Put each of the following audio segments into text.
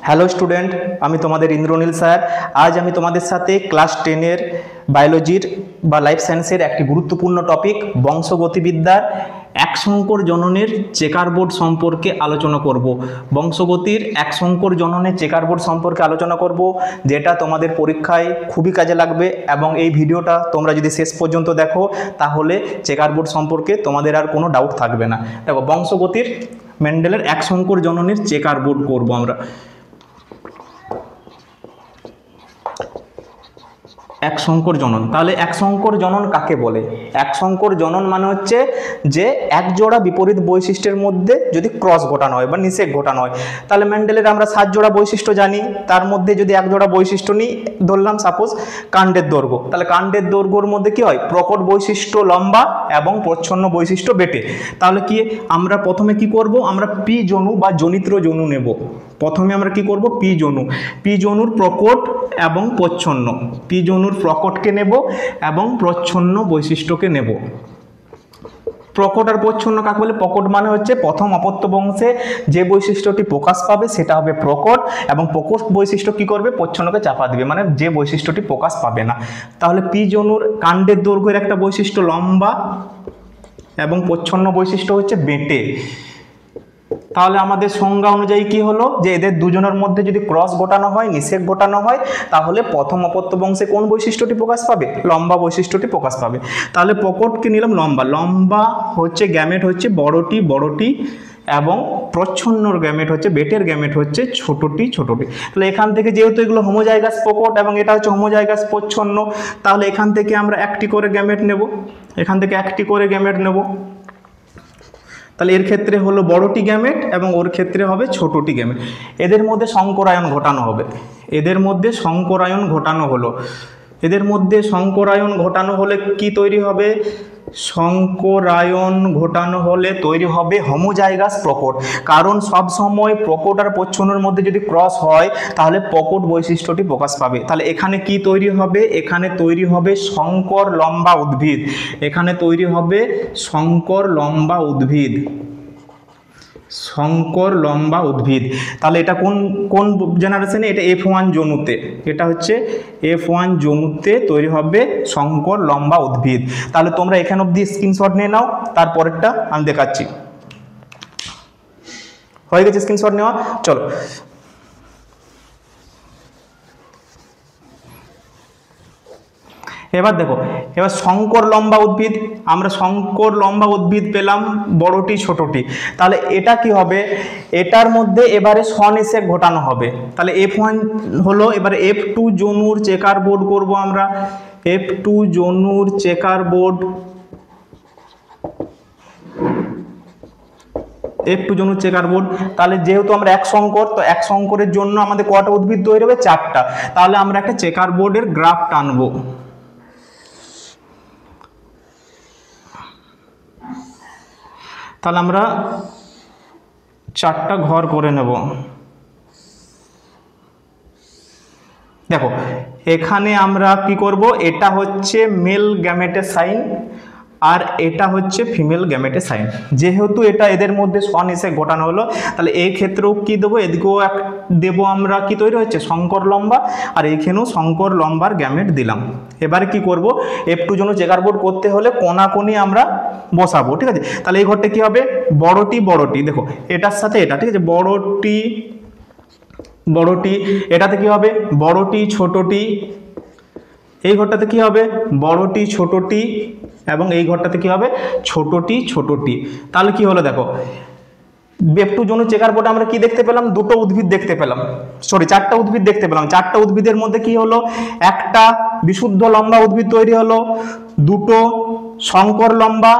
Hello student, আমি তোমাদের Indranil sir. আজ আমি তোমাদের সাথে ক্লাস 10-এর বায়োলজির বা লাইফ সায়েন্সের একটি গুরুত্বপূর্ণ টপিক বংশগতিবিদ্যার এক সংকর জননের চেকার বোর্ড সম্পর্কে আলোচনা করব। বংশগতির এক সংকর জননের চেকার বোর্ড সম্পর্কে আলোচনা করব, যেটা তোমাদের পরীক্ষায় খুবই কাজে লাগবে। এবং এই ভিডিওটা তোমরা যদি শেষ পর্যন্ত দেখো তাহলে চেকার বোর্ড সম্পর্কে তোমাদের আর কোনো ডাউট থাকবে না। দেখো, বংশগতির মেন্ডেলের এক সংকর জননের চেকার বোর্ড করব আমরা। এক সংকর জনন, তাহলে এক সংকর জনন কাকে বলে? এক সংকর জনন মানে হচ্ছে যে এক জোড়া বিপরীত বৈশিষ্ট্যের মধ্যে যদি ক্রস ঘটানো হয় বা নিষেক ঘটানো হয়। তাহলে মেন্ডেলের আমরা 7 জোড়া বৈশিষ্ট্য জানি, তার মধ্যে যদি এক জোড়া বৈশিষ্ট্য নিই, ধরলাম সাপোজ কাণ্ডের দৈর্ঘ্য, তাহলে কাণ্ডের দৈর্ঘ্যর মধ্যে কি হয়? প্রকট বৈশিষ্ট্য লম্বা এবং প্রচ্ছন্ন বৈশিষ্ট্য বেটে। তাহলে কি আমরা প্রথমে কি করব? আমরা পি জনু বা জনিত্র জনু নেব। প্রথমে আমরা কি করব? পি জনু, পি জনুর প্রকট এবং প্রচ্ছন্ন, পি জনুর প্রকটকে নেব এবং প্রচ্ছন্ন বৈশিষ্ট্যকে নেব। প্রকট আর প্রচ্ছন্ন কাকে বলে? প্রকট মানে হচ্ছে প্রথম অপত্য বংশে যে বৈশিষ্ট্যটি প্রকাশ পাবে সেটা হবে প্রকট, এবং প্রকট বৈশিষ্ট্য কি করবে? প্রচ্ছন্নকে চাপা দিবে, মানে যে বৈশিষ্ট্যটি প্রকাশ পাবে না। তাহলে পি জনুর কাণ্ডের দৈর্ঘ্যের একটা বৈশিষ্ট্য লম্বা এবং প্রচ্ছন্ন বৈশিষ্ট্য হচ্ছে বেঁটে। তাহলে আমাদের সংজ্ঞা অনুযায়ী কি হলো? যে এদের দুজনের মধ্যে যদি ক্রস ঘটানো হয়, নিষেক ঘটানো হয়, তাহলে প্রথম অপত্য বংশে কোন বৈশিষ্ট্যটি প্রকাশ পাবে? লম্বা বৈশিষ্ট্যটি প্রকাশ পাবে। তাহলে প্রকটকে নিলাম লম্বা, লম্বা হচ্ছে গ্যামেট হচ্ছে বড়টি বড়টি, এবং প্রচ্ছন্নর গ্যামেট হচ্ছে বেটের গ্যামেট হচ্ছে ছোটটি ছোটটি। তাহলে এখান থেকে যেহেতু এগুলো হোমোজাইগাস প্রকট এবং এটা হচ্ছে হোমোজাইগাস প্রচ্ছন্ন, তাহলে এখান থেকে আমরা একটি করে গ্যামেট নেব, এখান থেকে একটি করে গ্যামেট নেব। তাহলে এর ক্ষেত্রে হলো বড়টি গ্যামেট এবং ওর ক্ষেত্রে হবে ছোটটি গ্যামেট। এদের মধ্যে সংকরায়ন ঘটানো হবে, এদের মধ্যে সংকরায়ন ঘটানো হলো, এদের মধ্যে সংকরায়ন ঘটানো হলে কি তৈরি হবে? সংকরায়ন ঘটানো হলে তৈরি হবে হোমোজাইগাস প্রকট। কারণ সব সময় প্রকট আর প্রচ্ছন্নর মধ্যে যদি ক্রস হয় তাহলে প্রকট বৈশিষ্ট্যটি প্রকাশ পাবে। তাহলে এখানে কি তৈরি হবে? এখানে তৈরি হবে সংকর লম্বা উদ্ভিদ, এখানে তৈরি হবে সংকর লম্বা উদ্ভিদ, সংকর লম্বা উদ্ভিদ। তাহলে এটা কোন কোন জেনারেশনে? এটা F1 জনুতে, এটা হচ্ছে F1 জনুতে তৈরি হবে সংকর লম্বা উদ্ভিদ। তাহলে তোমরা এখান অবধি স্ক্রিনশট নিয়ে নাও, তারপরেরটা আমি দেখাচ্ছি। হয়ে গেছে স্ক্রিনশট নেওয়া? চলো, এবার দেখো, এবার সংকর লম্বা উদ্ভিদ, আমরা সংকর লম্বা উদ্ভিদ পেলাম বড়টি ছোটটি। তাহলে এটা কি হবে? এটার মধ্যে এবারে স্বনিষেক ঘটানো হবে। তাহলে F1 হলো, এবারে F2 জনুর চেকার বোর্ড করব আমরা, F2 জনুর চেকার বোর্ড, F2 জনুর চেকার বোর্ড। তাহলে যেহেতু আমরা এক সংকর, তো এক সংকরের জন্য আমাদের কটা উদ্ভিদ তৈরি হবে? 4টা। তাহলে আমরা একটা চেকার বোর্ডের গ্রাফ টানবো। তাহলে আমরা 4টা ঘর করে নেব। দেখো, এখানে আমরা কি করব? এটা হচ্ছে মেল গ্যামেটের সাইন আর এটা হচ্ছে ফিমেল গ্যামেটের সাইন। যেহেতু এটা এদের মধ্যে স্বনিষেক ঘটানো হলো, তাহলে এই ক্ষেত্রেও কি দেবো? এদিকেও এক দেবো আমরা, কি তৈরি হচ্ছে? সংকর লম্বা, আর এইখানেও সংকর লম্বার গ্যামেট দিলাম। এবারে কি করব? F2 জন্য চেকার বোর্ড করতে হলে কোনাকুনি আমরা বসাবো, ঠিক আছে? তাহলে এই ঘরটা কি হবে? বড়টি বড়টি, দেখো এটার সাথে এটা, ঠিক আছে? বড়টি বড়টি, এটাতে কি হবে? বড়টি ছোটটি, এই ঘরটাতে কি হবে? বড়টি ছোটটি, এবং এই ঘরটাতে কি হবে? ছোটটি ছোটটি। তাহলে কি হলো? দেখো, F2 জনু চেকার বোর্ডে আমরা কি দেখতে পেলাম? দুটো উদ্ভিদ দেখতে পেলাম, সরি 4টা উদ্ভিদ দেখতে পেলাম। 4টা উদ্ভিদের মধ্যে কি হলো? একটা বিশুদ্ধ লম্বা উদ্ভিদ তৈরি হলো, দুটো সংকর লম্বা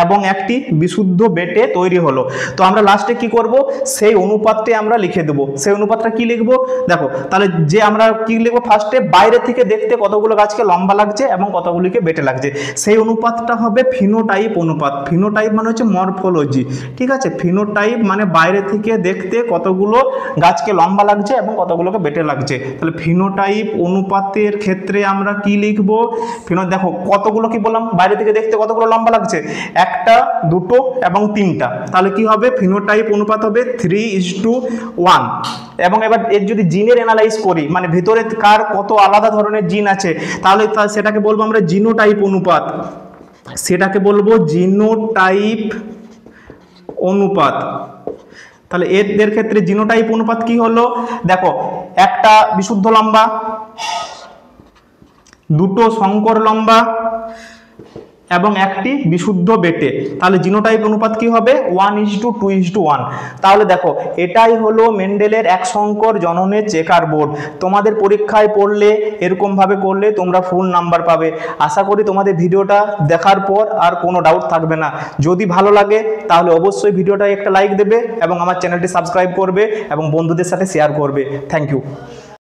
এবং একটি বিশুদ্ধ বেটে তৈরি হলো। তো আমরা লাস্টে কি করব? সেই অনুপাতটি আমরা লিখে দেবো। সেই অনুপাতটা কি লিখবো? দেখো, তাহলে যে আমরা কি লিখবো? ফার্স্টে বাইরে থেকে দেখতে কতগুলো গাছকে লম্বা লাগছে এবং কতগুলিকে বেটে লাগছে, সেই অনুপাতটা হবে ফিনোটাইপ অনুপাত। ফিনোটাইপ মানে হচ্ছে মরফোলজি, ঠিক আছে? ফিনোটাইপ মানে বাইরে থেকে দেখতে কতগুলো গাছকে লম্বা লাগছে এবং কতগুলোকে বেটে লাগছে। তাহলে ফিনোটাইপ অনুপাতের ক্ষেত্রে আমরা কি লিখবো? দেখো কতগুলো কি বললাম? বাইরে থেকে দেখতে কতগুলো লম্বা লাগছে, একটা, দুটো এবং তিনটা, তাহলে কি হবে ফিনোটাইপ অনুপাত হবে 3:1। এবং এবার এর যদি জিনের অ্যানালাইজ করি, মানে ভিতরে কার কত আলাদা ধরনের জিন আছে, তাহলে সেটাকে বলবো আমরা জিনোটাইপ অনুপাত, সেটাকে বলবো জিনোটাইপ অনুপাত। তাহলে এদের ক্ষেত্রে জিনোটাইপ অনুপাত কি হলো, দেখো একটা বিশুদ্ধ লম্বা, দুটো সংকর লম্বা এবং একটি বিশুদ্ধ বেটে, তাহলে জিনোটাইপ অনুপাত কি হবে 1:2:1। তাহলে দেখো এটাই হলো মেন্ডেলের এক সংকর জননের চেকার বোর্ড। তোমাদের পরীক্ষায় পড়লে এরকম ভাবে করলে তোমরা ফুল নাম্বার পাবে। আশা করি তোমাদের ভিডিওটা দেখার পর আর কোনো ডাউট থাকবে না। যদি ভালো লাগে তাহলে অবশ্যই ভিডিওটা একটা লাইক দেবে এবং আমার চ্যানেলটি সাবস্ক্রাইব করবে এবং বন্ধুদের সাথে শেয়ার করবে। Thank you.